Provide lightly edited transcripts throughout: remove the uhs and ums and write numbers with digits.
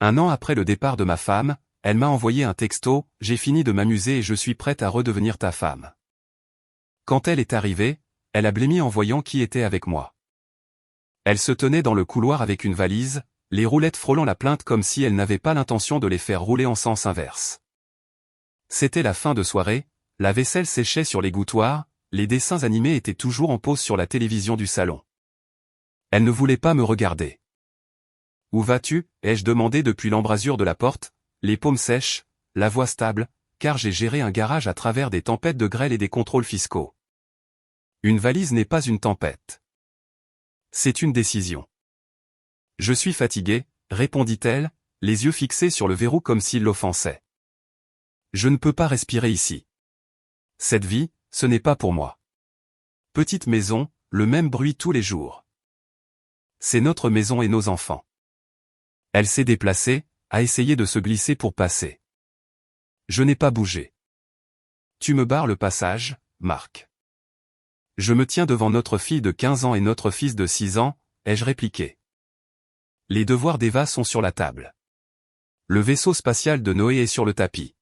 1 an après le départ de ma femme, elle m'a envoyé un texto, « J'ai fini de m'amuser et je suis prête à redevenir ta femme. » Quand elle est arrivée, elle a blêmi en voyant qui était avec moi. Elle se tenait dans le couloir avec une valise, les roulettes frôlant la plainte comme si elle n'avait pas l'intention de les faire rouler en sens inverse. C'était la fin de soirée, la vaisselle séchait sur l'égouttoir, les dessins animés étaient toujours en pause sur la télévision du salon. Elle ne voulait pas me regarder. « Où vas-tu » ai-je demandé depuis l'embrasure de la porte, les paumes sèches, la voix stable, car j'ai géré un garage à travers des tempêtes de grêle et des contrôles fiscaux. Une valise n'est pas une tempête. C'est une décision. Je suis fatigué, répondit-elle, les yeux fixés sur le verrou comme s'il l'offensait. Je ne peux pas respirer ici. Cette vie, ce n'est pas pour moi. Petite maison, le même bruit tous les jours. C'est notre maison et nos enfants. Elle s'est déplacée, a essayé de se glisser pour passer. Je n'ai pas bougé. Tu me barres le passage, Marc. Je me tiens devant notre fille de 15 ans et notre fils de 6 ans, ai-je répliqué. Les devoirs d'Eva sont sur la table. Le vaisseau spatial de Noé est sur le tapis.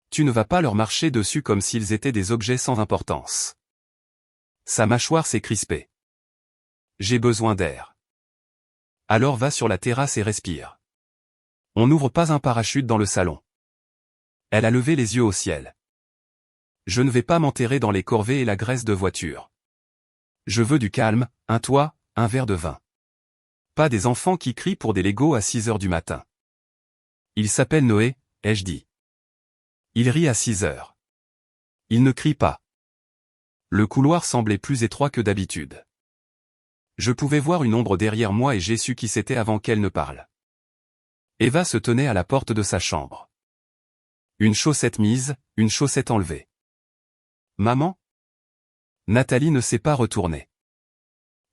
Tu ne vas pas leur marcher dessus comme s'ils étaient des objets sans importance. Sa mâchoire s'est crispée. J'ai besoin d'air. Alors va sur la terrasse et respire. On n'ouvre pas un parachute dans le salon. Elle a levé les yeux au ciel. Je ne vais pas m'enterrer dans les corvées et la graisse de voiture. Je veux du calme, un toit, un verre de vin. Pas des enfants qui crient pour des Legos à 6 heures du matin. Il s'appelle Noé, ai-je dit. Il rit à 6 heures. Il ne crie pas. Le couloir semblait plus étroit que d'habitude. Je pouvais voir une ombre derrière moi et j'ai su qui c'était avant qu'elle ne parle. Eva se tenait à la porte de sa chambre. Une chaussette mise, une chaussette enlevée. Maman ? Nathalie ne s'est pas retournée.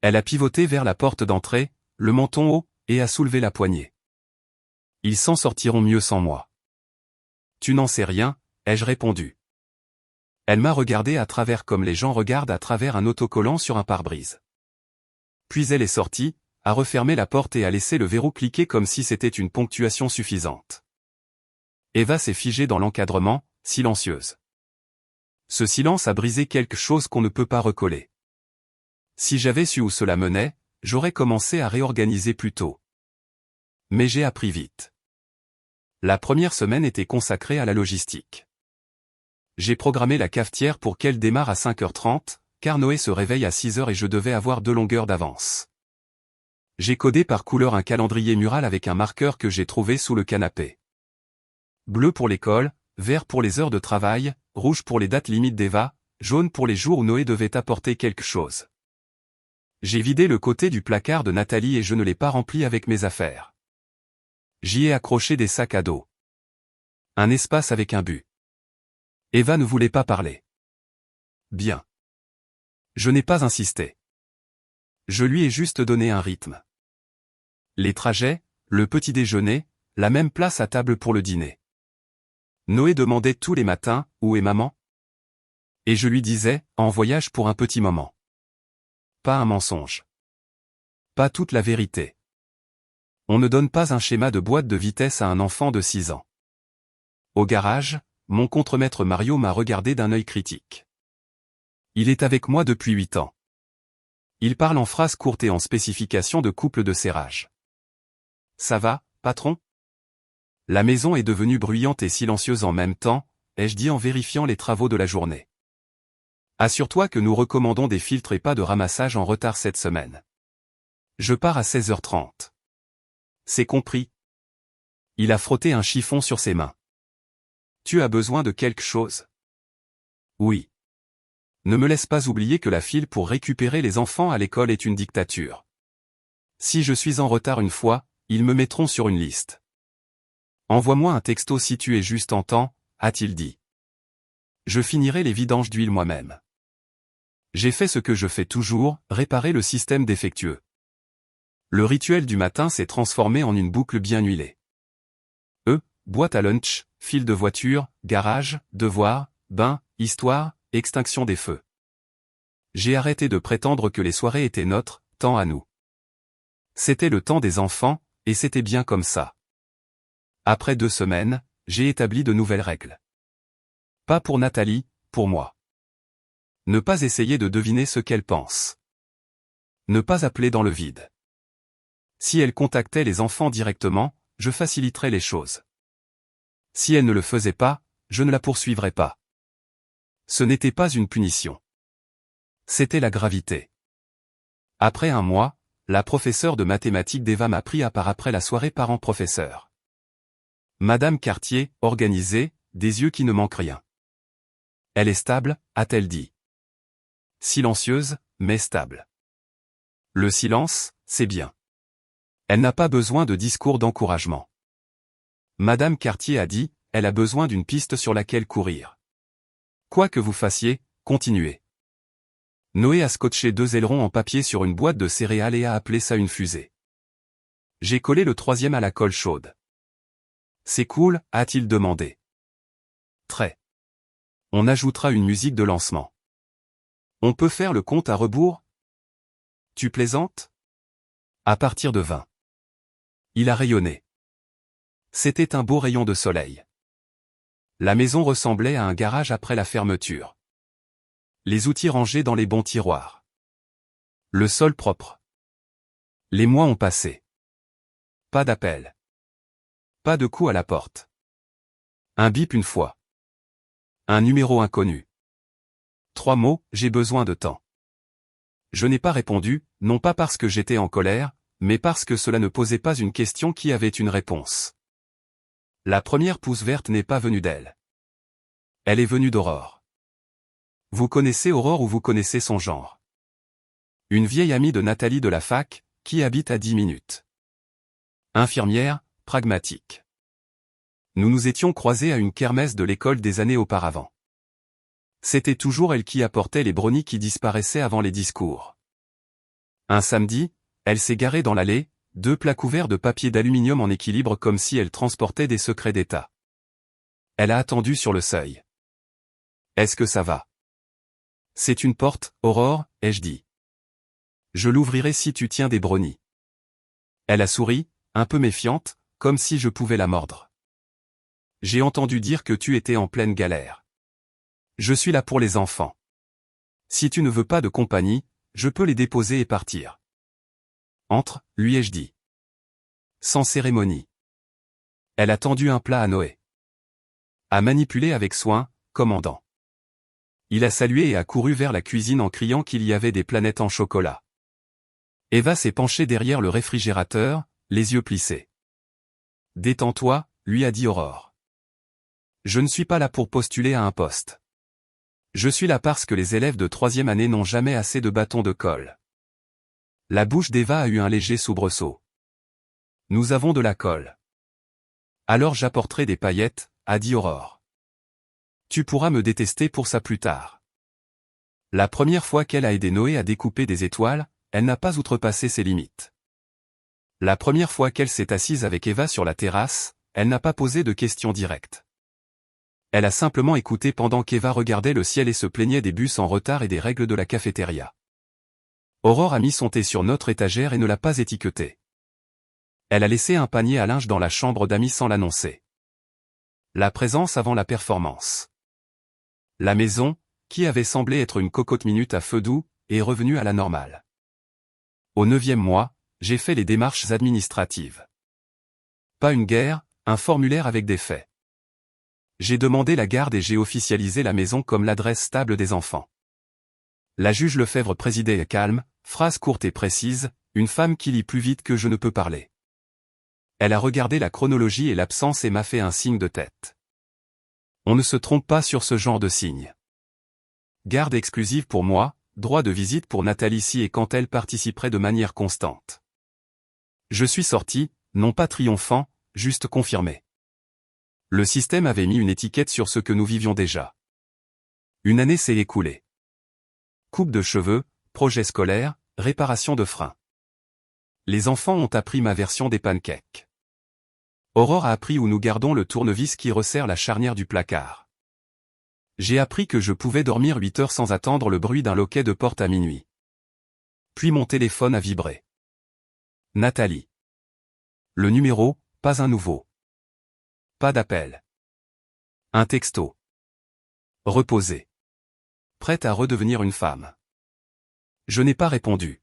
Elle a pivoté vers la porte d'entrée, le menton haut, et a soulevé la poignée. Ils s'en sortiront mieux sans moi. Tu n'en sais rien, ai-je répondu. Elle m'a regardé à travers comme les gens regardent à travers un autocollant sur un pare-brise. Puis elle est sortie, a refermé la porte et a laissé le verrou cliquer comme si c'était une ponctuation suffisante. Eva s'est figée dans l'encadrement, silencieuse. Ce silence a brisé quelque chose qu'on ne peut pas recoller. Si j'avais su où cela menait, j'aurais commencé à réorganiser plus tôt. Mais j'ai appris vite. La première semaine était consacrée à la logistique. J'ai programmé la cafetière pour qu'elle démarre à 5h30, car Noé se réveille à 6h et je devais avoir 2 longueurs d'avance. J'ai codé par couleur un calendrier mural avec un marqueur que j'ai trouvé sous le canapé. Bleu pour l'école, vert pour les heures de travail, rouge pour les dates limites d'Eva, jaune pour les jours où Noé devait apporter quelque chose. J'ai vidé le côté du placard de Nathalie et je ne l'ai pas rempli avec mes affaires. J'y ai accroché des sacs à dos. Un espace avec un but. Eva ne voulait pas parler. Bien. Je n'ai pas insisté. Je lui ai juste donné un rythme. Les trajets, le petit déjeuner, la même place à table pour le dîner. Noé demandait tous les matins, « Où est maman ?» Et je lui disais, « En voyage pour un petit moment. » Pas un mensonge. Pas toute la vérité. On ne donne pas un schéma de boîte de vitesse à un enfant de 6 ans. Au garage, mon contremaître Mario m'a regardé d'un œil critique. Il est avec moi depuis 8 ans. Il parle en phrases courtes et en spécifications de couple de serrage. Ça va, patron ? La maison est devenue bruyante et silencieuse en même temps, ai-je dit en vérifiant les travaux de la journée. Assure-toi que nous recommandons des filtres et pas de ramassage en retard cette semaine. Je pars à 16h30. C'est compris. Il a frotté un chiffon sur ses mains. Tu as besoin de quelque chose ? Oui. Ne me laisse pas oublier que la file pour récupérer les enfants à l'école est une dictature. Si je suis en retard une fois, ils me mettront sur une liste. Envoie-moi un texto si tu es juste en temps, a-t-il dit. Je finirai les vidanges d'huile moi-même. J'ai fait ce que je fais toujours, réparer le système défectueux. Le rituel du matin s'est transformé en une boucle bien huilée. Boîte à lunch, fil de voiture, garage, devoir, bain, histoire, extinction des feux. J'ai arrêté de prétendre que les soirées étaient notre temps à nous. C'était le temps des enfants, et c'était bien comme ça. Après 2 semaines, j'ai établi de nouvelles règles. Pas pour Nathalie, pour moi. Ne pas essayer de deviner ce qu'elle pense. Ne pas appeler dans le vide. Si elle contactait les enfants directement, je faciliterais les choses. Si elle ne le faisait pas, je ne la poursuivrais pas. Ce n'était pas une punition. C'était la gravité. Après 1 mois, la professeure de mathématiques d'Eva m'a pris à part après la soirée parents-professeurs. Madame Cartier, organisée, des yeux qui ne manquent rien. Elle est stable, a-t-elle dit. Silencieuse, mais stable. Le silence, c'est bien. Elle n'a pas besoin de discours d'encouragement. Madame Cartier a dit, elle a besoin d'une piste sur laquelle courir. Quoi que vous fassiez, continuez. Noé a scotché 2 ailerons en papier sur une boîte de céréales et a appelé ça une fusée. J'ai collé le 3e à la colle chaude. C'est cool, a-t-il demandé. Très. On ajoutera une musique de lancement. On peut faire le compte à rebours? Tu plaisantes? À partir de 20. Il a rayonné. C'était un beau rayon de soleil. La maison ressemblait à un garage après la fermeture. Les outils rangés dans les bons tiroirs. Le sol propre. Les mois ont passé. Pas d'appel. Pas de coup à la porte. Un bip une fois. Un numéro inconnu. 3 mots, j'ai besoin de temps. Je n'ai pas répondu, non pas parce que j'étais en colère, mais parce que cela ne posait pas une question qui avait une réponse. La première pousse verte n'est pas venue d'elle. Elle est venue d'Aurore. Vous connaissez Aurore ou vous connaissez son genre? Une vieille amie de Nathalie de la fac, qui habite à 10 minutes. Infirmière, pragmatique. Nous nous étions croisés à une kermesse de l'école des années auparavant. C'était toujours elle qui apportait les brownies qui disparaissaient avant les discours. Un samedi, elle s'est garée dans l'allée, 2 plats couverts de papier d'aluminium en équilibre comme si elle transportait des secrets d'État. Elle a attendu sur le seuil. Est-ce que ça va? C'est une porte, Aurore, ai-je dit. Je l'ouvrirai si tu tiens des brownies. Elle a souri, un peu méfiante, comme si je pouvais la mordre. J'ai entendu dire que tu étais en pleine galère. Je suis là pour les enfants. Si tu ne veux pas de compagnie, je peux les déposer et partir. Entre, lui ai-je dit. Sans cérémonie. Elle a tendu un plat à Noé. A manipulé avec soin, commandant. Il a salué et a couru vers la cuisine en criant qu'il y avait des planètes en chocolat. Eva s'est penchée derrière le réfrigérateur, les yeux plissés. Détends-toi, lui a dit Aurore. Je ne suis pas là pour postuler à un poste. Je suis là parce que les élèves de 3e année n'ont jamais assez de bâtons de colle. La bouche d'Eva a eu un léger soubresaut. Nous avons de la colle. Alors j'apporterai des paillettes, a dit Aurore. Tu pourras me détester pour ça plus tard. La première fois qu'elle a aidé Noé à découper des étoiles, elle n'a pas outrepassé ses limites. La première fois qu'elle s'est assise avec Eva sur la terrasse, elle n'a pas posé de questions directes. Elle a simplement écouté pendant qu'Eva regardait le ciel et se plaignait des bus en retard et des règles de la cafétéria. Aurore a mis son thé sur notre étagère et ne l'a pas étiqueté. Elle a laissé un panier à linge dans la chambre d'amis sans l'annoncer. La présence avant la performance. La maison, qui avait semblé être une cocotte minute à feu doux, est revenue à la normale. Au 9e mois, j'ai fait les démarches administratives. Pas une guerre, un formulaire avec des faits. J'ai demandé la garde et j'ai officialisé la maison comme l'adresse stable des enfants. La juge Lefebvre présidait calme, phrase courte et précise, une femme qui lit plus vite que je ne peux parler. Elle a regardé la chronologie et l'absence et m'a fait un signe de tête. On ne se trompe pas sur ce genre de signe. Garde exclusive pour moi, droit de visite pour Nathalie si et quand elle participerait de manière constante. Je suis sorti, non pas triomphant, juste confirmé. Le système avait mis une étiquette sur ce que nous vivions déjà. Une année s'est écoulée. Coupe de cheveux, projet scolaire, réparation de freins. Les enfants ont appris ma version des pancakes. Aurore a appris où nous gardons le tournevis qui resserre la charnière du placard. J'ai appris que je pouvais dormir 8 heures sans attendre le bruit d'un loquet de porte à minuit. Puis mon téléphone a vibré. Nathalie. Le numéro, pas un nouveau. Pas d'appel. Un texto. Reposée. Prête à redevenir une femme. Je n'ai pas répondu.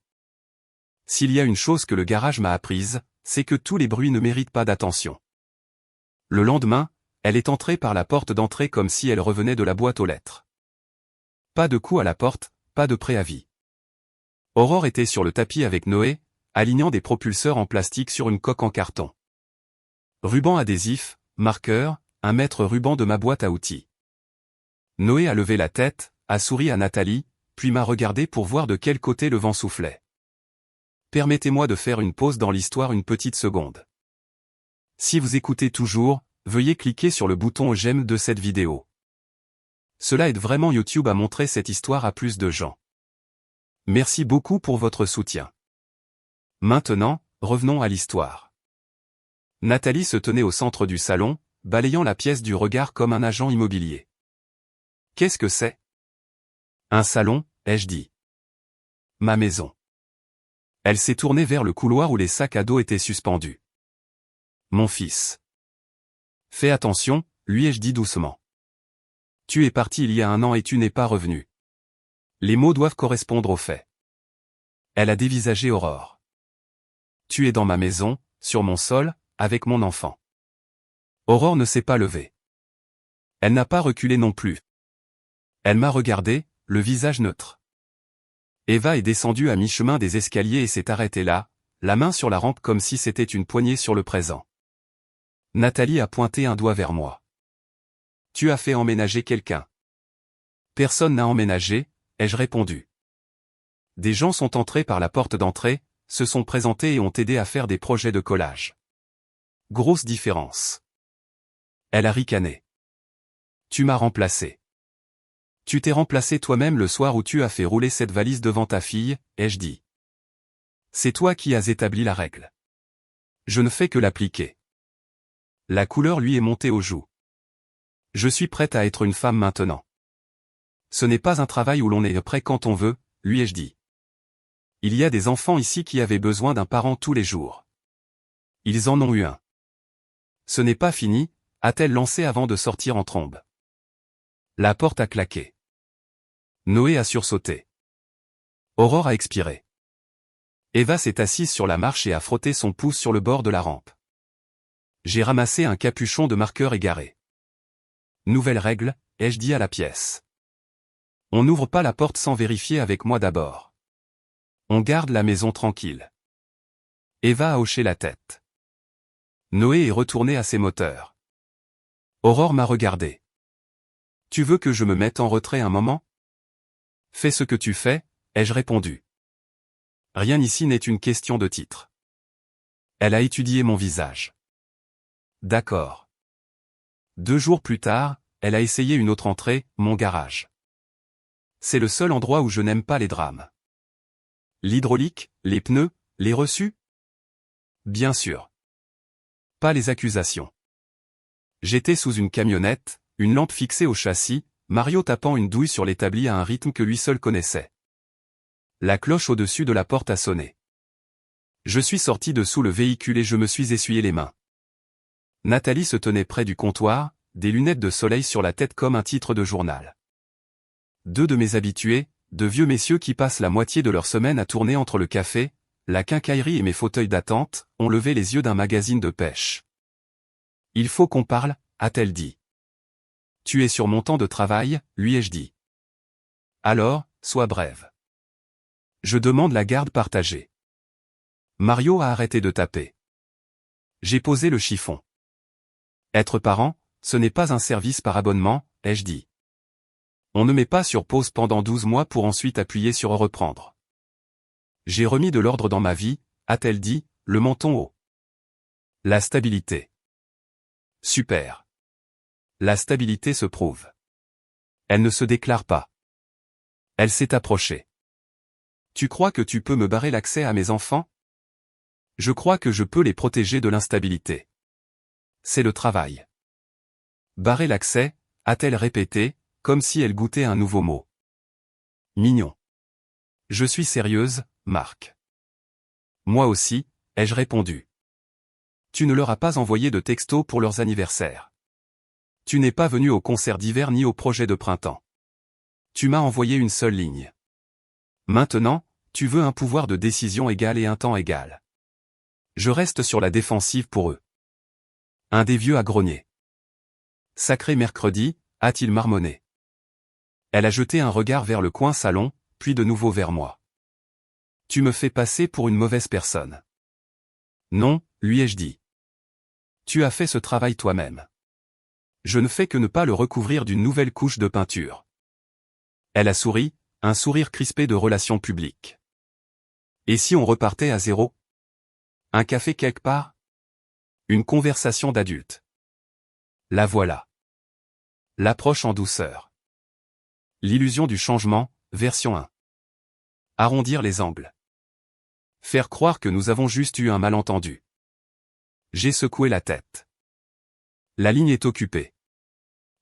S'il y a une chose que le garage m'a apprise, c'est que tous les bruits ne méritent pas d'attention. Le lendemain, elle est entrée par la porte d'entrée comme si elle revenait de la boîte aux lettres. Pas de coup à la porte, pas de préavis. Aurore était sur le tapis avec Noé, alignant des propulseurs en plastique sur une coque en carton. Ruban adhésif, marqueur, un mètre ruban de ma boîte à outils. Noé a levé la tête, a souri à Nathalie, puis m'a regardé pour voir de quel côté le vent soufflait. Permettez-moi de faire une pause dans l'histoire une petite seconde. Si vous écoutez toujours, veuillez cliquer sur le bouton j'aime de cette vidéo. Cela aide vraiment YouTube à montrer cette histoire à plus de gens. Merci beaucoup pour votre soutien. Maintenant, revenons à l'histoire. Nathalie se tenait au centre du salon, balayant la pièce du regard comme un agent immobilier. Qu'est-ce que c'est? Un salon, ai-je dit. Ma maison. Elle s'est tournée vers le couloir où les sacs à dos étaient suspendus. Mon fils. Fais attention, lui ai-je dit doucement. Tu es parti il y a 1 an et tu n'es pas revenu. Les mots doivent correspondre aux faits. Elle a dévisagé Aurore. Tu es dans ma maison, sur mon sol, avec mon enfant. Aurore ne s'est pas levée. Elle n'a pas reculé non plus. Elle m'a regardé, le visage neutre. Eva est descendue à mi-chemin des escaliers et s'est arrêtée là, la main sur la rampe comme si c'était une poignée sur le présent. Nathalie a pointé un doigt vers moi. Tu as fait emménager quelqu'un. Personne n'a emménagé, ai-je répondu. Des gens sont entrés par la porte d'entrée, se sont présentés et ont aidé à faire des projets de collage. Grosse différence. Elle a ricané. Tu m'as remplacé. Tu t'es remplacé toi-même le soir où tu as fait rouler cette valise devant ta fille, ai-je dit. C'est toi qui as établi la règle. Je ne fais que l'appliquer. La couleur lui est montée aux joues. Je suis prête à être une femme maintenant. Ce n'est pas un travail où l'on est prêt quand on veut, lui ai-je dit. Il y a des enfants ici qui avaient besoin d'un parent tous les jours. Ils en ont eu un. Ce n'est pas fini, a-t-elle lancé avant de sortir en trombe. La porte a claqué. Noé a sursauté. Aurore a expiré. Eva s'est assise sur la marche et a frotté son pouce sur le bord de la rampe. J'ai ramassé un capuchon de marqueur égaré. Nouvelle règle, ai-je dit à la pièce. On n'ouvre pas la porte sans vérifier avec moi d'abord. On garde la maison tranquille. Eva a hoché la tête. Noé est retourné à ses moteurs. Aurore m'a regardé. Tu veux que je me mette en retrait un moment? Fais ce que tu fais, ai-je répondu. Rien ici n'est une question de titre. Elle a étudié mon visage. D'accord. 2 jours plus tard, elle a essayé une autre entrée, mon garage. C'est le seul endroit où je n'aime pas les drames. L'hydraulique, les pneus, les reçus? Bien sûr. Pas les accusations. J'étais sous une camionnette, une lampe fixée au châssis, Mario tapant une douille sur l'établi à un rythme que lui seul connaissait. La cloche au-dessus de la porte a sonné. Je suis sorti de sous le véhicule et je me suis essuyé les mains. Nathalie se tenait près du comptoir, des lunettes de soleil sur la tête comme un titre de journal. 2 de mes habitués, de vieux messieurs qui passent la moitié de leur semaine à tourner entre le café, la quincaillerie et mes fauteuils d'attente, ont levé les yeux d'un magazine de pêche. Il faut qu'on parle, a-t-elle dit. Tu es sur mon temps de travail, lui ai-je dit. Alors, sois brève. Je demande la garde partagée. Mario a arrêté de taper. J'ai posé le chiffon. Être parent, ce n'est pas un service par abonnement, ai-je dit. On ne met pas sur pause pendant 12 mois pour ensuite appuyer sur reprendre. J'ai remis de l'ordre dans ma vie, a-t-elle dit, le menton haut. La stabilité. Super. La stabilité se prouve. Elle ne se déclare pas. Elle s'est approchée. Tu crois que tu peux me barrer l'accès à mes enfants? Je crois que je peux les protéger de l'instabilité. C'est le travail. Barrer l'accès, a-t-elle répété, comme si elle goûtait un nouveau mot. Mignon. Je suis sérieuse, Marc. Moi aussi, ai-je répondu. Tu ne leur as pas envoyé de texto pour leurs anniversaires. Tu n'es pas venu au concert d'hiver ni au projet de printemps. Tu m'as envoyé une seule ligne. Maintenant, tu veux un pouvoir de décision égal et un temps égal. Je reste sur la défensive pour eux. Un des vieux a grogné. Sacré mercredi, a-t-il marmonné. Elle a jeté un regard vers le coin salon, puis de nouveau vers moi. Tu me fais passer pour une mauvaise personne. Non, lui ai-je dit. Tu as fait ce travail toi-même. Je ne fais que ne pas le recouvrir d'une nouvelle couche de peinture. Elle a souri, un sourire crispé de relations publiques. Et si on repartait à zéro? Un café quelque part? Une conversation d'adulte. La voilà. L'approche en douceur. L'illusion du changement, version 1. Arrondir les angles. Faire croire que nous avons juste eu un malentendu. J'ai secoué la tête. La ligne est occupée.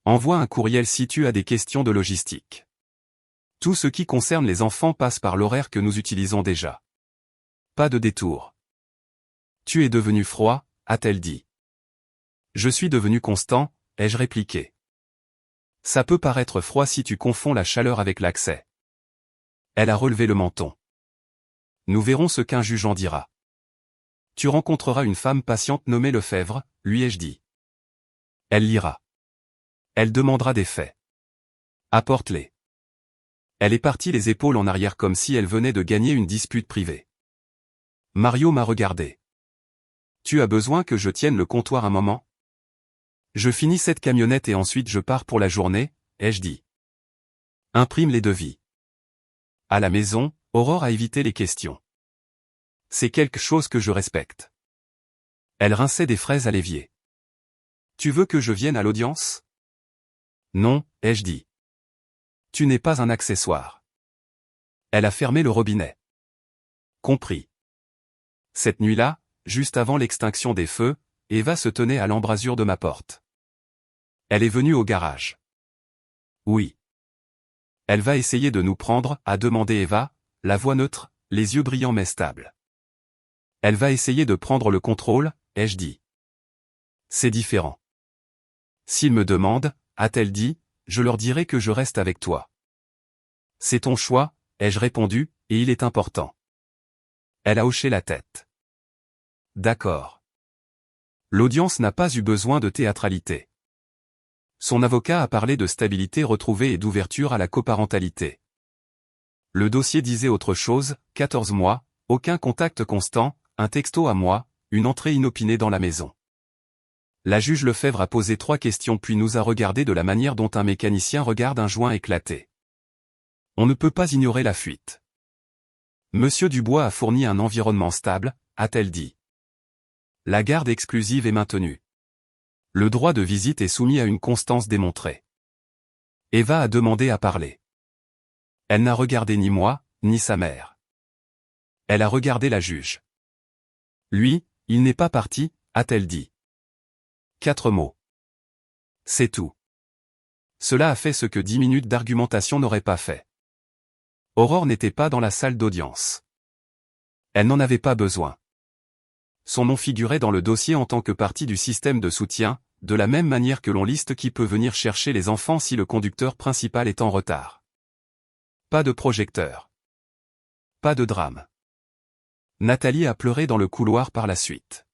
Envoie un courriel si tu as des questions de logistique. Tout ce qui concerne les enfants passe par l'horaire que nous utilisons déjà. Pas de détour. Tu es devenu froid, a-t-elle dit. Je suis devenu constant, ai-je répliqué. Ça peut paraître froid si tu confonds la chaleur avec l'accès. Elle a relevé le menton. Nous verrons ce qu'un juge en dira. Tu rencontreras une femme patiente nommée Lefebvre, lui ai-je dit. Elle lira. Elle demandera des faits. Apporte-les. Elle est partie les épaules en arrière comme si elle venait de gagner une dispute privée. Mario m'a regardé. Tu as besoin que je tienne le comptoir un moment? Je finis cette camionnette et ensuite je pars pour la journée, ai-je dit. Imprime les devis. À la maison, Aurore a évité les questions. C'est quelque chose que je respecte. Elle rinçait des fraises à l'évier. Tu veux que je vienne à l'audience? Non, ai-je dit. Tu n'es pas un accessoire. Elle a fermé le robinet. Compris. Cette nuit-là, juste avant l'extinction des feux, Eva se tenait à l'embrasure de ma porte. Elle est venue au garage. Oui. Elle va essayer de nous prendre, a demandé Eva, la voix neutre, les yeux brillants mais stables. Elle va essayer de prendre le contrôle, ai-je dit. C'est différent. S'ils me demandent, a-t-elle dit, je leur dirai que je reste avec toi. C'est ton choix, ai-je répondu, et il est important. Elle a hoché la tête. D'accord. L'audience n'a pas eu besoin de théâtralité. Son avocat a parlé de stabilité retrouvée et d'ouverture à la coparentalité. Le dossier disait autre chose, 14 mois, aucun contact constant, un texto à moi, une entrée inopinée dans la maison. La juge Lefebvre a posé 3 questions puis nous a regardé de la manière dont un mécanicien regarde un joint éclaté. On ne peut pas ignorer la fuite. Monsieur Dubois a fourni un environnement stable, a-t-elle dit. La garde exclusive est maintenue. Le droit de visite est soumis à une constance démontrée. Eva a demandé à parler. Elle n'a regardé ni moi, ni sa mère. Elle a regardé la juge. Lui, il n'est pas parti, a-t-elle dit. 4 mots. C'est tout. Cela a fait ce que 10 minutes d'argumentation n'auraient pas fait. Aurore n'était pas dans la salle d'audience. Elle n'en avait pas besoin. Son nom figurait dans le dossier en tant que partie du système de soutien, de la même manière que l'on liste qui peut venir chercher les enfants si le conducteur principal est en retard. Pas de projecteur. Pas de drame. Nathalie a pleuré dans le couloir par la suite.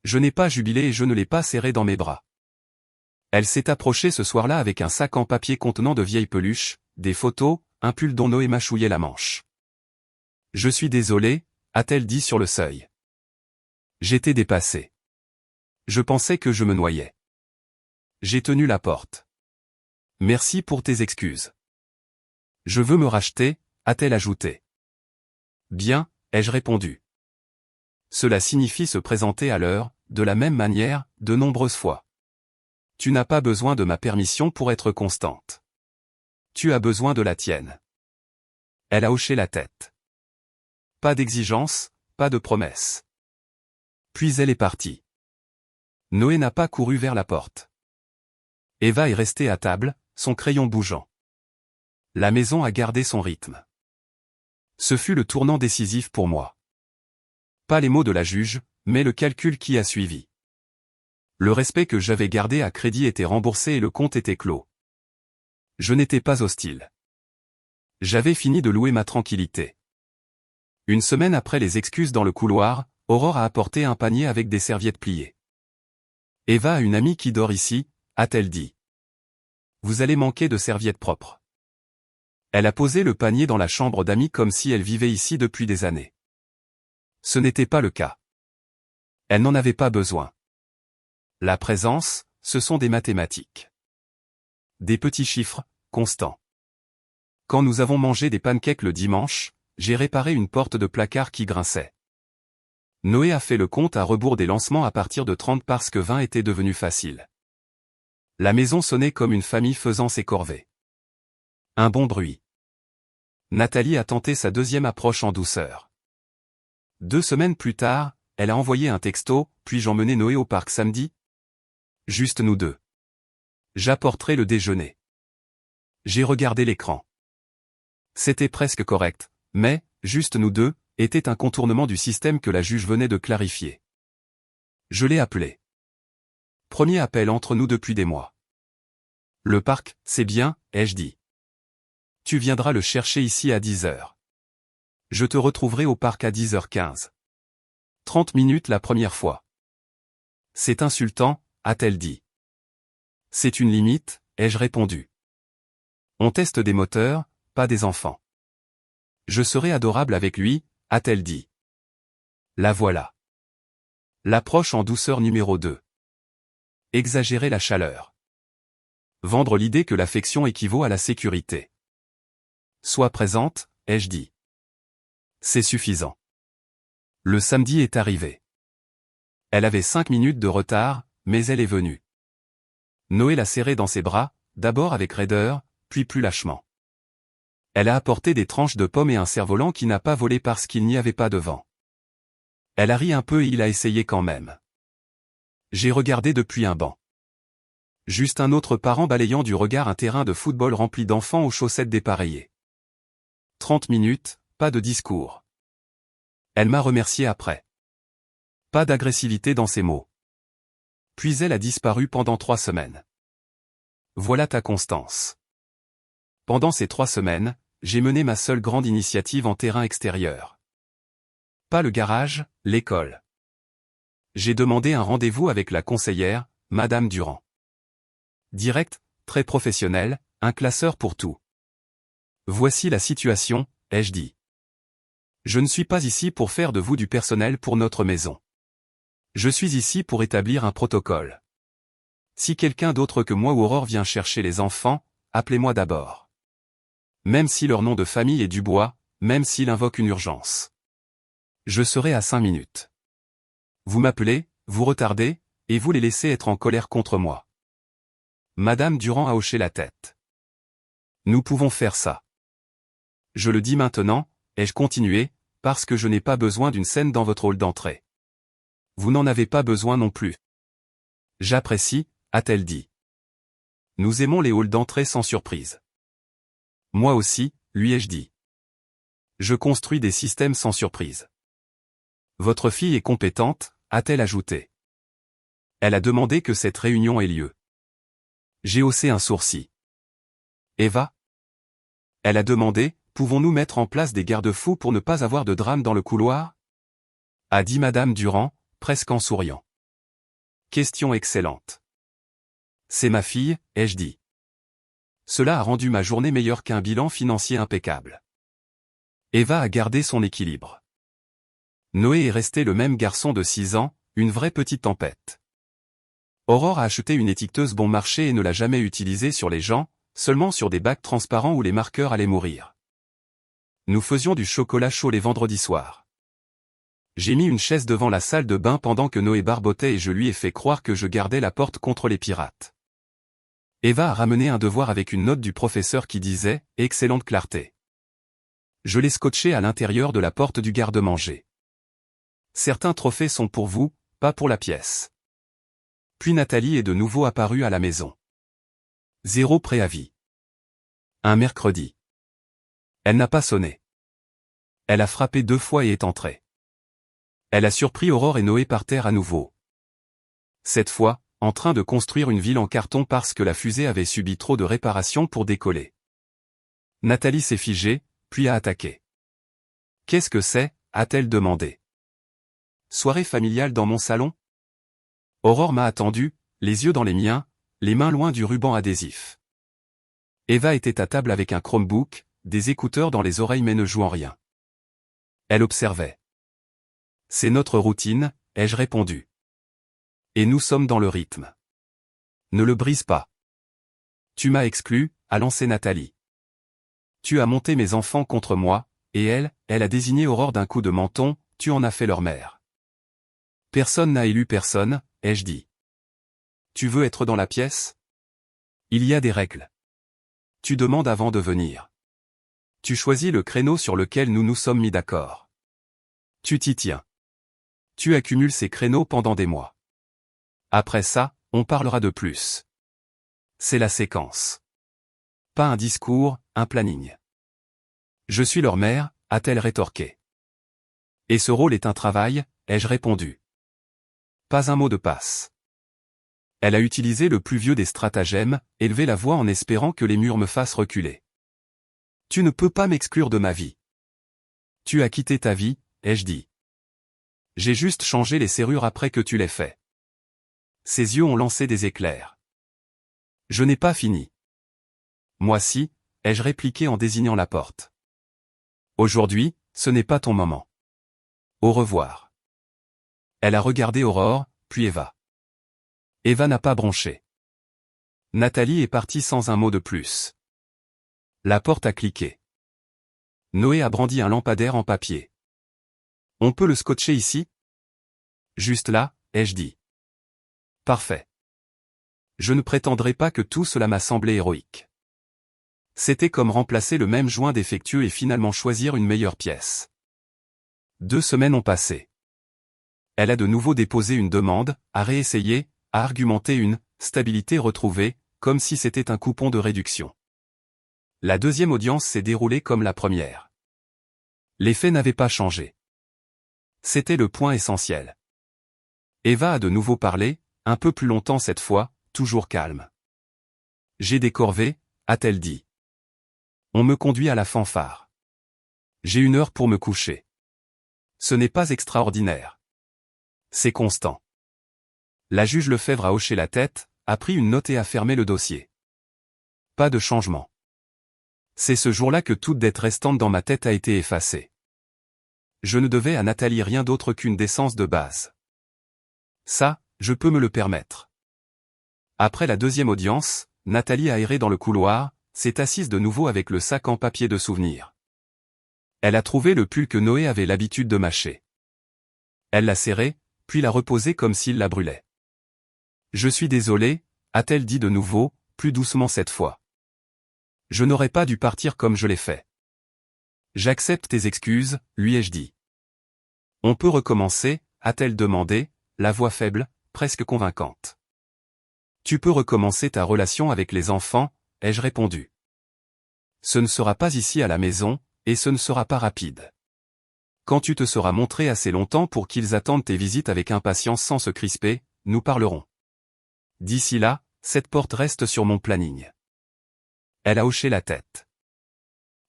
Je n'ai pas jubilé et je ne l'ai pas serrée dans mes bras. Elle s'est approchée ce soir-là avec un sac en papier contenant de vieilles peluches, des photos, un pull dont Noé mâchouillait la manche. Je suis désolée, a-t-elle dit sur le seuil. J'étais dépassée. Je pensais que je me noyais. J'ai tenu la porte. Merci pour tes excuses. Je veux me racheter, a-t-elle ajouté. Bien, ai-je répondu. Cela signifie se présenter à l'heure, de la même manière, de nombreuses fois. Tu n'as pas besoin de ma permission pour être constante. Tu as besoin de la tienne. Elle a hoché la tête. Pas d'exigence, pas de promesse. Puis elle est partie. Noé n'a pas couru vers la porte. Eva est restée à table, son crayon bougeant. La maison a gardé son rythme. Ce fut le tournant décisif pour moi. Pas les mots de la juge, mais le calcul qui a suivi. Le respect que j'avais gardé à crédit était remboursé et le compte était clos. Je n'étais pas hostile. J'avais fini de louer ma tranquillité. Une semaine après les excuses dans le couloir, Aurore a apporté un panier avec des serviettes pliées. Eva a une amie qui dort ici, a-t-elle dit. Vous allez manquer de serviettes propres. Elle a posé le panier dans la chambre d'amis comme si elle vivait ici depuis des années. Ce n'était pas le cas. Elle n'en avait pas besoin. La présence, ce sont des mathématiques. Des petits chiffres, constants. Quand nous avons mangé des pancakes le dimanche, j'ai réparé une porte de placard qui grinçait. Noé a fait le compte à rebours des lancements à partir de 30 parce que 20 était devenu facile. La maison sonnait comme une famille faisant ses corvées. Un bon bruit. Nathalie a tenté sa deuxième approche en douceur. 2 semaines plus tard, elle a envoyé un texto, puis-je emmener Noé au parc samedi? Juste nous deux. J'apporterai le déjeuner. J'ai regardé l'écran. C'était presque correct, mais, juste nous deux, était un contournement du système que la juge venait de clarifier. Je l'ai appelé. Premier appel entre nous depuis des mois. Le parc, c'est bien, ai-je dit. Tu viendras le chercher ici à 10h. Je te retrouverai au parc à 10h15. 30 minutes la première fois. C'est insultant, a-t-elle dit. C'est une limite, ai-je répondu. On teste des moteurs, pas des enfants. Je serai adorable avec lui, a-t-elle dit. La voilà. L'approche en douceur numéro 2. Exagérer la chaleur. Vendre l'idée que l'affection équivaut à la sécurité. Sois présente, ai-je dit. C'est suffisant. Le samedi est arrivé. Elle avait 5 minutes de retard, mais elle est venue. Noé l'a serrée dans ses bras, d'abord avec raideur, puis plus lâchement. Elle a apporté des tranches de pommes et un cerf-volant qui n'a pas volé parce qu'il n'y avait pas de vent. Elle a ri un peu et il a essayé quand même. J'ai regardé depuis un banc. Juste un autre parent balayant du regard un terrain de football rempli d'enfants aux chaussettes dépareillées. 30 minutes, pas de discours. Elle m'a remercié après. Pas d'agressivité dans ses mots. Puis elle a disparu pendant 3 semaines. Voilà ta constance. Pendant ces 3 semaines, j'ai mené ma seule grande initiative en terrain extérieur. Pas le garage, l'école. J'ai demandé un rendez-vous avec la conseillère, Madame Durand. Direct, très professionnel, un classeur pour tout. Voici la situation, ai-je dit. Je ne suis pas ici pour faire de vous du personnel pour notre maison. Je suis ici pour établir un protocole. Si quelqu'un d'autre que moi ou Aurore vient chercher les enfants, appelez-moi d'abord. Même si leur nom de famille est Dubois, même s'il invoque une urgence. Je serai à 5 minutes. Vous m'appelez, vous retardez, et vous les laissez être en colère contre moi. Madame Durand a hoché la tête. Nous pouvons faire ça. Je le dis maintenant, ai-je continué, parce que je n'ai pas besoin d'une scène dans votre hall d'entrée. Vous n'en avez pas besoin non plus. J'apprécie, a-t-elle dit. Nous aimons les halls d'entrée sans surprise. Moi aussi, lui ai-je dit. Je construis des systèmes sans surprise. Votre fille est compétente, a-t-elle ajouté. Elle a demandé que cette réunion ait lieu. J'ai haussé un sourcil. Eva? Elle a demandé, pouvons-nous mettre en place des garde-fous pour ne pas avoir de drame dans le couloir? A dit Madame Durand, presque en souriant. Question excellente. C'est ma fille, ai-je dit. Cela a rendu ma journée meilleure qu'un bilan financier impeccable. Eva a gardé son équilibre. Noé est resté le même garçon de 6 ans, une vraie petite tempête. Aurore a acheté une étiqueteuse bon marché et ne l'a jamais utilisée sur les gens, seulement sur des bacs transparents où les marqueurs allaient mourir. Nous faisions du chocolat chaud les vendredis soirs. J'ai mis une chaise devant la salle de bain pendant que Noé barbotait et je lui ai fait croire que je gardais la porte contre les pirates. Eva a ramené un devoir avec une note du professeur qui disait « Excellente clarté ». Je l'ai scotché à l'intérieur de la porte du garde-manger. Certains trophées sont pour vous, pas pour la pièce. Puis Nathalie est de nouveau apparue à la maison. 0 préavis. Un mercredi. Elle n'a pas sonné. Elle a frappé 2 fois et est entrée. Elle a surpris Aurore et Noé par terre à nouveau. Cette fois, en train de construire une ville en carton parce que la fusée avait subi trop de réparations pour décoller. Nathalie s'est figée, puis a attaqué. « Qu'est-ce que c'est ?» a-t-elle demandé. « Soirée familiale dans mon salon ?» Aurore m'a attendu, les yeux dans les miens, les mains loin du ruban adhésif. Eva était à table avec un Chromebook, des écouteurs dans les oreilles mais ne jouant rien. Elle observait. « C'est notre routine », ai-je répondu. « Et nous sommes dans le rythme. Ne le brise pas. »« Tu m'as exclu », a lancé Nathalie. « Tu as monté mes enfants contre moi, et elle a désigné Aurore d'un coup de menton, tu en as fait leur mère. »« Personne n'a élu personne », ai-je dit. « Tu veux être dans la pièce ? Il y a des règles. Tu demandes avant de venir. Tu choisis le créneau sur lequel nous nous sommes mis d'accord. Tu t'y tiens. Tu accumules ces créneaux pendant des mois. Après ça, on parlera de plus. C'est la séquence. Pas un discours, un planning. Je suis leur mère, a-t-elle rétorqué. Et ce rôle est un travail, ai-je répondu. Pas un mot de passe. Elle a utilisé le plus vieux des stratagèmes, élevé la voix en espérant que les murs me fassent reculer. Tu ne peux pas m'exclure de ma vie. Tu as quitté ta vie, ai-je dit. J'ai juste changé les serrures après que tu l'aies fait. Ses yeux ont lancé des éclairs. Je n'ai pas fini. Moi si, ai-je répliqué en désignant la porte. Aujourd'hui, ce n'est pas ton moment. Au revoir. Elle a regardé Aurore, puis Eva. Eva n'a pas bronché. Nathalie est partie sans un mot de plus. La porte a cliqué. Noé a brandi un lampadaire en papier. On peut le scotcher ici ? Juste là, ai-je dit. Parfait. Je ne prétendrai pas que tout cela m'a semblé héroïque. C'était comme remplacer le même joint défectueux et finalement choisir une meilleure pièce. 2 semaines ont passé. Elle a de nouveau déposé une demande, a réessayé, a argumenté une stabilité retrouvée, comme si c'était un coupon de réduction. La deuxième audience s'est déroulée comme la première. Les faits n'avaient pas changé. C'était le point essentiel. Eva a de nouveau parlé, un peu plus longtemps cette fois, toujours calme. J'ai des corvées, a-t-elle dit. On me conduit à la fanfare. J'ai 1 heure pour me coucher. Ce n'est pas extraordinaire. C'est constant. La juge Lefebvre a hoché la tête, a pris une note et a fermé le dossier. Pas de changement. C'est ce jour-là que toute dette restante dans ma tête a été effacée. Je ne devais à Nathalie rien d'autre qu'une décence de base. Ça, je peux me le permettre. Après la deuxième audience, Nathalie a erré dans le couloir, s'est assise de nouveau avec le sac en papier de souvenirs. Elle a trouvé le pull que Noé avait l'habitude de mâcher. Elle l'a serré, puis l'a reposé comme s'il la brûlait. Je suis désolée, a-t-elle dit de nouveau, plus doucement cette fois. Je n'aurais pas dû partir comme je l'ai fait. J'accepte tes excuses, lui ai-je dit. On peut recommencer, a-t-elle demandé, la voix faible, presque convaincante. Tu peux recommencer ta relation avec les enfants, ai-je répondu. Ce ne sera pas ici à la maison, et ce ne sera pas rapide. Quand tu te seras montré assez longtemps pour qu'ils attendent tes visites avec impatience sans se crisper, nous parlerons. D'ici là, cette porte reste sur mon planning. Elle a hoché la tête.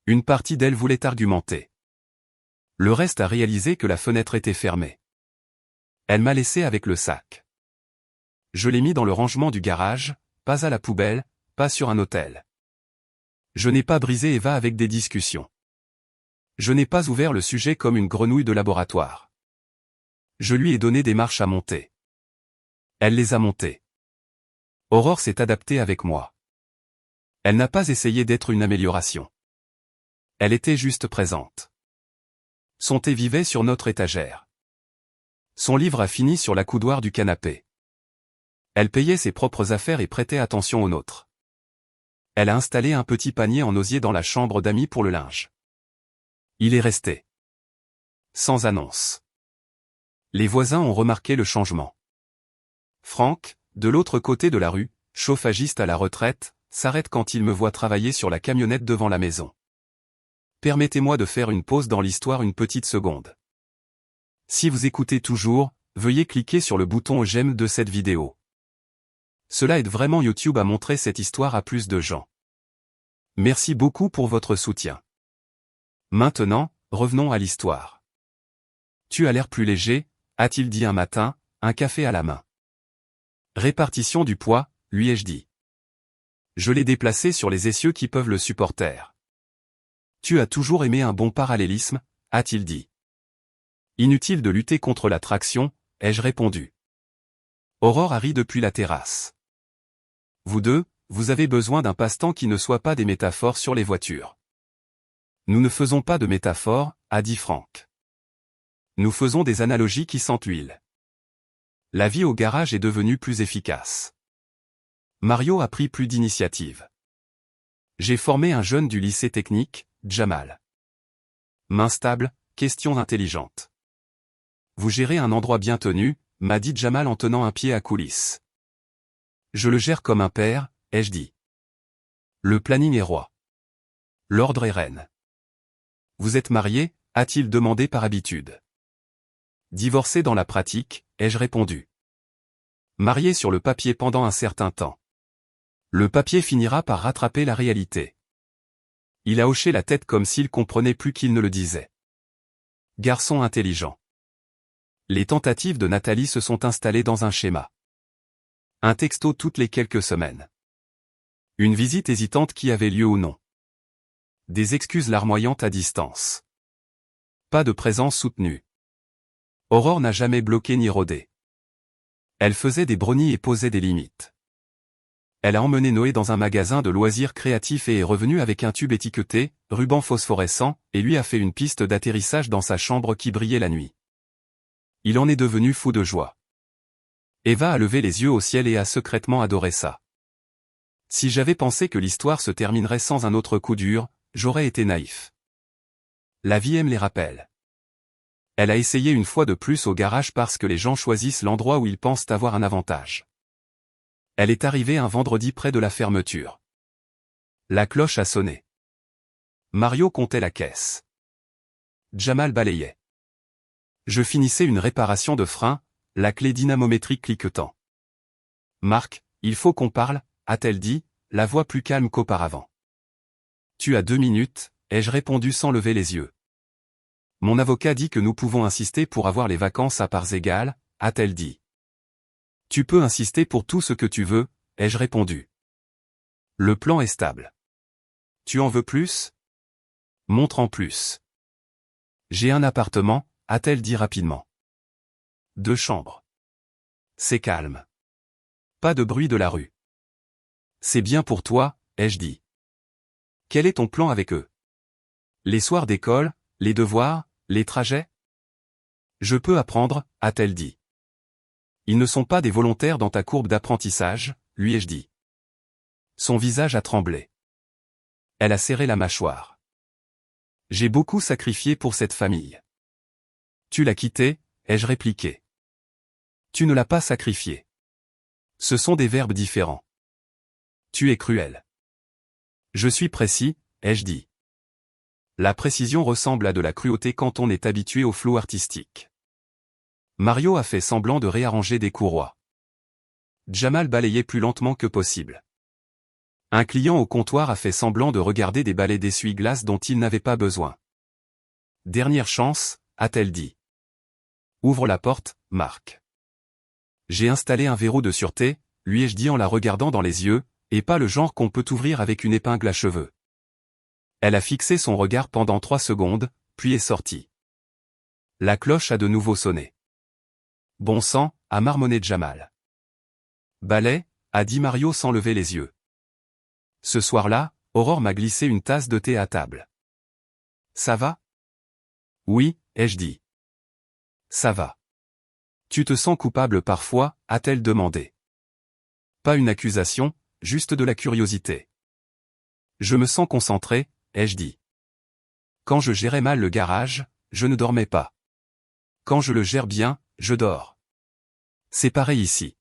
Une partie d'elle voulait argumenter. Le reste a réalisé que la fenêtre était fermée. Elle m'a laissé avec le sac. Je l'ai mis dans le rangement du garage, pas à la poubelle, pas sur un autel. Je n'ai pas brisé Eva avec des discussions. Je n'ai pas ouvert le sujet comme une grenouille de laboratoire. Je lui ai donné des marches à monter. Elle les a montées. Aurore s'est adaptée avec moi. Elle n'a pas essayé d'être une amélioration. Elle était juste présente. Son thé vivait sur notre étagère. Son livre a fini sur la coudoir du canapé. Elle payait ses propres affaires et prêtait attention aux nôtres. Elle a installé un petit panier en osier dans la chambre d'amis pour le linge. Il est resté. Sans annonce. Les voisins ont remarqué le changement. Franck, de l'autre côté de la rue, chauffagiste à la retraite, s'arrête quand il me voit travailler sur la camionnette devant la maison. Permettez-moi de faire une pause dans l'histoire une petite seconde. Si vous écoutez toujours, veuillez cliquer sur le bouton j'aime de cette vidéo. Cela aide vraiment YouTube à montrer cette histoire à plus de gens. Merci beaucoup pour votre soutien. Maintenant, revenons à l'histoire. Tu as l'air plus léger, a-t-il dit un matin, un café à la main. Répartition du poids, lui ai-je dit. Je l'ai déplacé sur les essieux qui peuvent le supporter. Tu as toujours aimé un bon parallélisme, a-t-il dit. Inutile de lutter contre la traction, ai-je répondu. Aurore a ri depuis la terrasse. Vous deux, vous avez besoin d'un passe-temps qui ne soit pas des métaphores sur les voitures. Nous ne faisons pas de métaphores, a dit Franck. Nous faisons des analogies qui sentent l'huile. La vie au garage est devenue plus efficace. Mario a pris plus d'initiative. J'ai formé un jeune du lycée technique, Jamal. Main stable, question intelligente. Vous gérez un endroit bien tenu, m'a dit Jamal en tenant un pied à coulisses. Je le gère comme un père, ai-je dit. Le planning est roi. L'ordre est reine. Vous êtes marié, a-t-il demandé par habitude. Divorcé dans la pratique, ai-je répondu. Marié sur le papier pendant un certain temps. Le papier finira par rattraper la réalité. Il a hoché la tête comme s'il comprenait plus qu'il ne le disait. Garçon intelligent. Les tentatives de Nathalie se sont installées dans un schéma. Un texto toutes les quelques semaines. Une visite hésitante qui avait lieu ou non. Des excuses larmoyantes à distance. Pas de présence soutenue. Aurore n'a jamais bloqué ni rôdé. Elle faisait des brownies et posait des limites. Elle a emmené Noé dans un magasin de loisirs créatifs et est revenue avec un tube étiqueté, ruban phosphorescent, et lui a fait une piste d'atterrissage dans sa chambre qui brillait la nuit. Il en est devenu fou de joie. Eva a levé les yeux au ciel et a secrètement adoré ça. Si j'avais pensé que l'histoire se terminerait sans un autre coup dur, j'aurais été naïf. La vie aime les rappels. Elle a essayé une fois de plus au garage parce que les gens choisissent l'endroit où ils pensent avoir un avantage. Elle est arrivée un vendredi près de la fermeture. La cloche a sonné. Mario comptait la caisse. Jamal balayait. Je finissais une réparation de frein, la clé dynamométrique cliquetant. Marc, il faut qu'on parle, a-t-elle dit, la voix plus calme qu'auparavant. Tu as 2 minutes, ai-je répondu sans lever les yeux. Mon avocat dit que nous pouvons insister pour avoir les vacances à parts égales, a-t-elle dit. Tu peux insister pour tout ce que tu veux, ai-je répondu. Le plan est stable. Tu en veux plus? Montre en plus. J'ai un appartement, a-t-elle dit rapidement. 2 chambres. C'est calme. Pas de bruit de la rue. C'est bien pour toi, ai-je dit. Quel est ton plan avec eux? Les soirs d'école, les devoirs, les trajets? Je peux apprendre, a-t-elle dit. Ils ne sont pas des volontaires dans ta courbe d'apprentissage, lui ai-je dit. Son visage a tremblé. Elle a serré la mâchoire. J'ai beaucoup sacrifié pour cette famille. Tu l'as quitté, ai-je répliqué. Tu ne l'as pas sacrifié. Ce sont des verbes différents. Tu es cruel. Je suis précis, ai-je dit. La précision ressemble à de la cruauté quand on est habitué au flou artistique. Mario a fait semblant de réarranger des courroies. Jamal balayait plus lentement que possible. Un client au comptoir a fait semblant de regarder des balais d'essuie-glace dont il n'avait pas besoin. Dernière chance, a-t-elle dit. Ouvre la porte, Marc. J'ai installé un verrou de sûreté, lui ai-je dit en la regardant dans les yeux, et pas le genre qu'on peut ouvrir avec une épingle à cheveux. Elle a fixé son regard pendant 3 secondes, puis est sortie. La cloche a de nouveau sonné. Bon sang, a marmonné Jamal. Balai, a dit Mario sans lever les yeux. Ce soir-là, Aurore m'a glissé une tasse de thé à table. Ça va? Oui, ai-je dit. Ça va. Tu te sens coupable parfois, a-t-elle demandé. Pas une accusation, juste de la curiosité. Je me sens concentré, ai-je dit. Quand je gérais mal le garage, je ne dormais pas. Quand je le gère bien, je dors. C'est pareil ici.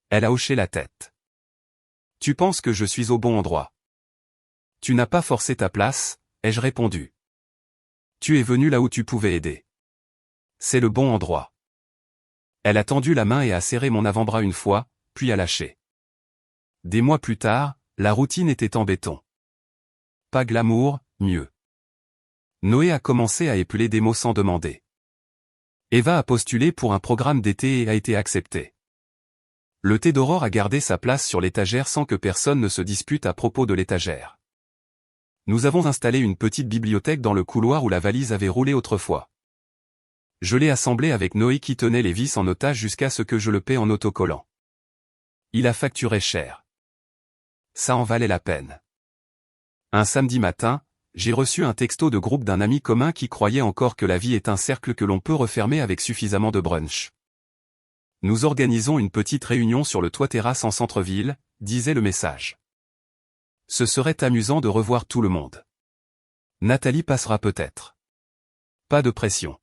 Elle a hoché la tête. Tu penses que je suis au bon endroit. Tu n'as pas forcé ta place, ai-je répondu. Tu es venu là où tu pouvais aider. C'est le bon endroit. Elle a tendu la main et a serré mon avant-bras une fois, puis a lâché. Des mois plus tard, la routine était en béton. Pas glamour, mieux. Noé a commencé à épeler des mots sans demander. Eva a postulé pour un programme d'été et a été acceptée. Le thé d'Aurore a gardé sa place sur l'étagère sans que personne ne se dispute à propos de l'étagère. Nous avons installé une petite bibliothèque dans le couloir où la valise avait roulé autrefois. Je l'ai assemblée avec Noé qui tenait les vis en otage jusqu'à ce que je le paie en autocollant. Il a facturé cher. Ça en valait la peine. Un samedi matin, j'ai reçu un texto de groupe d'un ami commun qui croyait encore que la vie est un cercle que l'on peut refermer avec suffisamment de brunch. Nous organisons une petite réunion sur le toit-terrasse en centre-ville, disait le message. Ce serait amusant de revoir tout le monde. Nathalie passera peut-être. Pas de pression.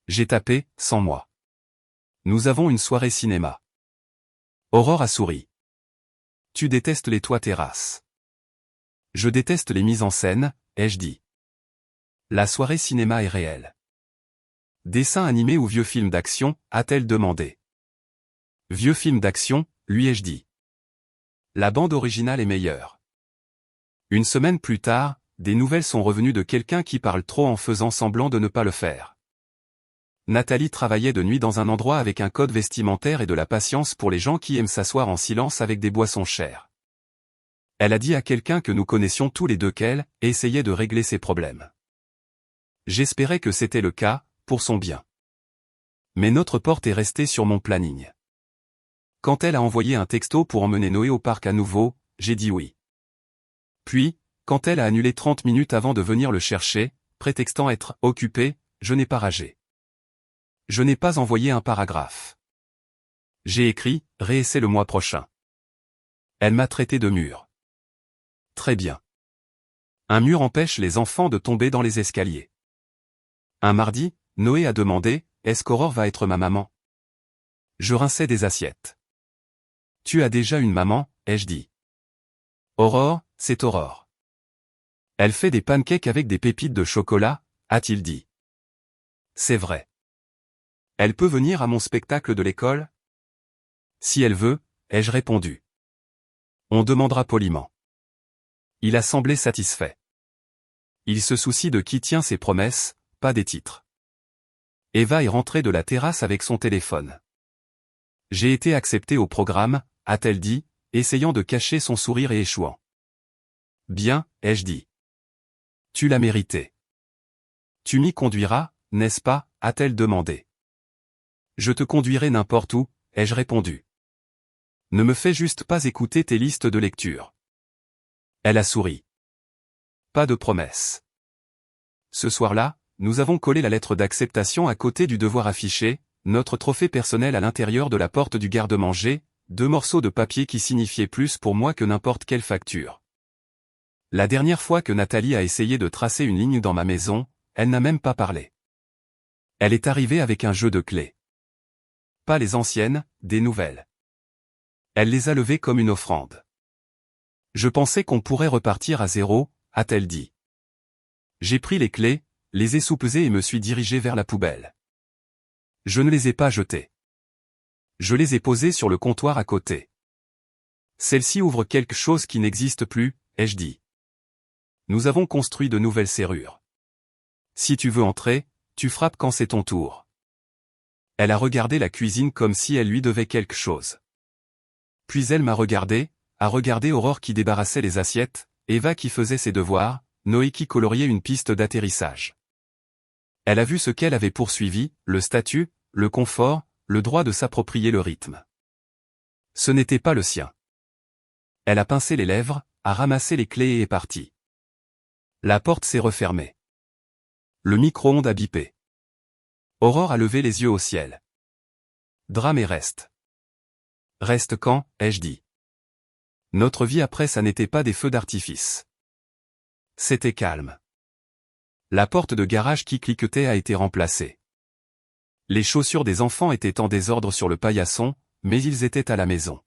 J'ai tapé, sans moi. Nous avons une soirée cinéma. Aurore a souri. Tu détestes les toits-terrasses. Je déteste les mises en scène, ai-je dit. La soirée cinéma est réelle. Dessin animé ou vieux film d'action, a-t-elle demandé. Vieux film d'action, lui ai-je dit. La bande originale est meilleure. Une semaine plus tard, des nouvelles sont revenues de quelqu'un qui parle trop en faisant semblant de ne pas le faire. Nathalie travaillait de nuit dans un endroit avec un code vestimentaire et de la patience pour les gens qui aiment s'asseoir en silence avec des boissons chères. Elle a dit à quelqu'un que nous connaissions tous les deux qu'elle essayait de régler ses problèmes. J'espérais que c'était le cas, pour son bien. Mais notre porte est restée sur mon planning. Quand elle a envoyé un texto pour emmener Noé au parc à nouveau, j'ai dit oui. Puis, quand elle a annulé 30 minutes avant de venir le chercher, prétextant être occupée, je n'ai pas ragé. Je n'ai pas envoyé un paragraphe. J'ai écrit « réessaie le mois prochain ». Elle m'a traité de mur. Très bien. Un mur empêche les enfants de tomber dans les escaliers. Un mardi, Noé a demandé « Est-ce qu'Aurore va être ma maman ?» Je rinçais des assiettes. Tu as déjà une maman, ai-je dit. Aurore, c'est Aurore. Elle fait des pancakes avec des pépites de chocolat, a-t-il dit. C'est vrai. Elle peut venir à mon spectacle de l'école? Si elle veut, ai-je répondu. On demandera poliment. Il a semblé satisfait. Il se soucie de qui tient ses promesses, pas des titres. Eva est rentrée de la terrasse avec son téléphone. J'ai été acceptée au programme, a-t-elle dit, essayant de cacher son sourire et échouant. Bien, ai-je dit. Tu l'as mérité. Tu m'y conduiras, n'est-ce pas, a-t-elle demandé. Je te conduirai n'importe où, ai-je répondu. Ne me fais juste pas écouter tes listes de lecture. Elle a souri. Pas de promesse. Ce soir-là, nous avons collé la lettre d'acceptation à côté du devoir affiché, notre trophée personnel à l'intérieur de la porte du garde-manger, 2 morceaux de papier qui signifiaient plus pour moi que n'importe quelle facture. La dernière fois que Nathalie a essayé de tracer une ligne dans ma maison, elle n'a même pas parlé. Elle est arrivée avec un jeu de clés. Pas les anciennes, des nouvelles. Elle les a levées comme une offrande. Je pensais qu'on pourrait repartir à zéro, a-t-elle dit. J'ai pris les clés, les ai soupesées et me suis dirigé vers la poubelle. Je ne les ai pas jetées. Je les ai posées sur le comptoir à côté. Celle-ci ouvre quelque chose qui n'existe plus, ai-je dit. Nous avons construit de nouvelles serrures. Si tu veux entrer, tu frappes quand c'est ton tour. Elle a regardé la cuisine comme si elle lui devait quelque chose. Puis elle m'a regardé, a regardé Aurore qui débarrassait les assiettes, Eva qui faisait ses devoirs, Noé qui coloriait une piste d'atterrissage. Elle a vu ce qu'elle avait poursuivi, le statut, le confort, le droit de s'approprier le rythme. Ce n'était pas le sien. Elle a pincé les lèvres, a ramassé les clés et est partie. La porte s'est refermée. Le micro-ondes a bipé. Aurore a levé les yeux au ciel. Drame et reste. Reste quand, ai-je dit. Notre vie après ça n'était pas des feux d'artifice. C'était calme. La porte de garage qui cliquetait a été remplacée. Les chaussures des enfants étaient en désordre sur le paillasson, mais ils étaient à la maison.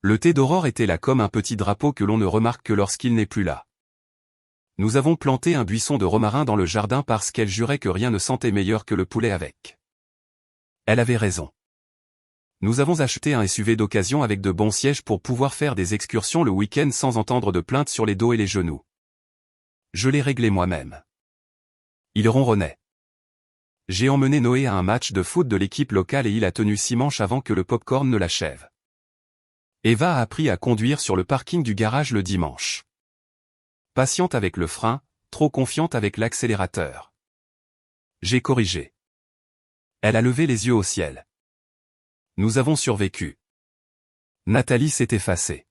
Le thé d'Aurore était là comme un petit drapeau que l'on ne remarque que lorsqu'il n'est plus là. Nous avons planté un buisson de romarin dans le jardin parce qu'elle jurait que rien ne sentait meilleur que le poulet avec. Elle avait raison. Nous avons acheté un SUV d'occasion avec de bons sièges pour pouvoir faire des excursions le week-end sans entendre de plaintes sur les dos et les genoux. Je l'ai réglé moi-même. Il ronronnait. J'ai emmené Noé à un match de foot de l'équipe locale et il a tenu 6 manches avant que le popcorn ne l'achève. Eva a appris à conduire sur le parking du garage le dimanche. Patiente avec le frein, trop confiante avec l'accélérateur. J'ai corrigé. Elle a levé les yeux au ciel. Nous avons survécu. Nathalie s'est effacée.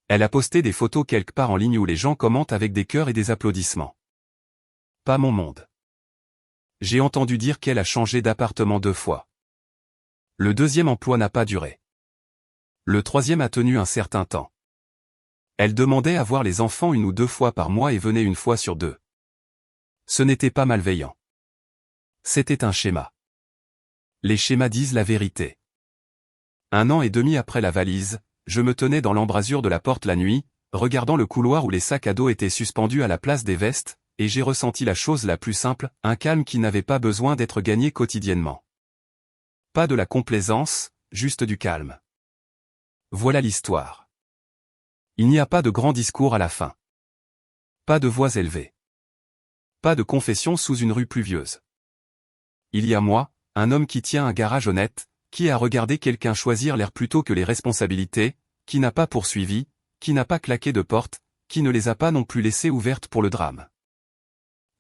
Elle a posté des photos quelque part en ligne où les gens commentent avec des cœurs et des applaudissements. Pas mon monde. J'ai entendu dire qu'elle a changé d'appartement 2 fois. Le 2e emploi n'a pas duré. Le 3e a tenu un certain temps. Elle demandait à voir les enfants 1 ou 2 fois par mois et venait 1 fois sur 2. Ce n'était pas malveillant. C'était un schéma. Les schémas disent la vérité. 1 an et demi après la valise, je me tenais dans l'embrasure de la porte la nuit, regardant le couloir où les sacs à dos étaient suspendus à la place des vestes, et j'ai ressenti la chose la plus simple, un calme qui n'avait pas besoin d'être gagné quotidiennement. Pas de la complaisance, juste du calme. Voilà l'histoire. Il n'y a pas de grand discours à la fin. Pas de voix élevée. Pas de confession sous une rue pluvieuse. Il y a moi, un homme qui tient un garage honnête, qui a regardé quelqu'un choisir l'air plutôt que les responsabilités, qui n'a pas poursuivi, qui n'a pas claqué de porte, qui ne les a pas non plus laissées ouvertes pour le drame.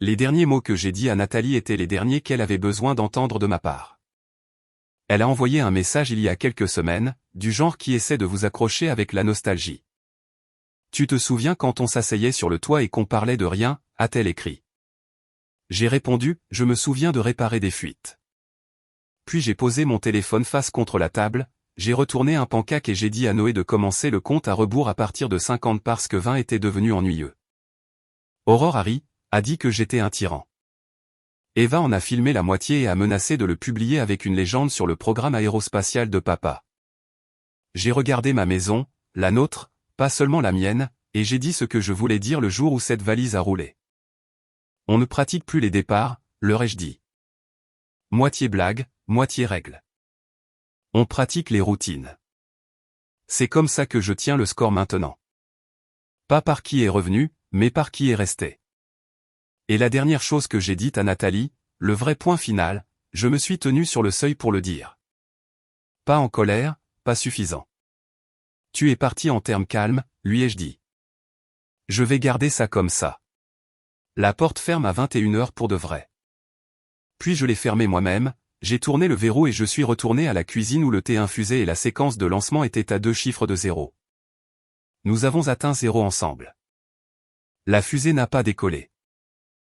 Les derniers mots que j'ai dit à Nathalie étaient les derniers qu'elle avait besoin d'entendre de ma part. Elle a envoyé un message il y a quelques semaines, du genre qui essaie de vous accrocher avec la nostalgie. Tu te souviens quand on s'asseyait sur le toit et qu'on parlait de rien, a-t-elle écrit. J'ai répondu, je me souviens de réparer des fuites. Puis j'ai posé mon téléphone face contre la table, j'ai retourné un pancake et j'ai dit à Noé de commencer le compte à rebours à partir de 50 parce que 20 était devenu ennuyeux. Aurore Harry a dit que j'étais un tyran. Eva en a filmé la moitié et a menacé de le publier avec une légende sur le programme aérospatial de papa. J'ai regardé ma maison, la nôtre, pas seulement la mienne, et j'ai dit ce que je voulais dire le jour où cette valise a roulé. On ne pratique plus les départs, leur ai-je dit. Moitié blague, moitié règle. On pratique les routines. C'est comme ça que je tiens le score maintenant. Pas par qui est revenu, mais par qui est resté. Et la dernière chose que j'ai dite à Nathalie, le vrai point final, je me suis tenu sur le seuil pour le dire. Pas en colère, pas suffisant. Tu es parti en termes calmes, lui ai-je dit. Je vais garder ça comme ça. La porte ferme à 21h pour de vrai. Puis je l'ai fermée moi-même, j'ai tourné le verrou et je suis retourné à la cuisine où le thé infusé et la séquence de lancement étaient à 2 chiffres de 0. Nous avons atteint 0 ensemble. La fusée n'a pas décollé.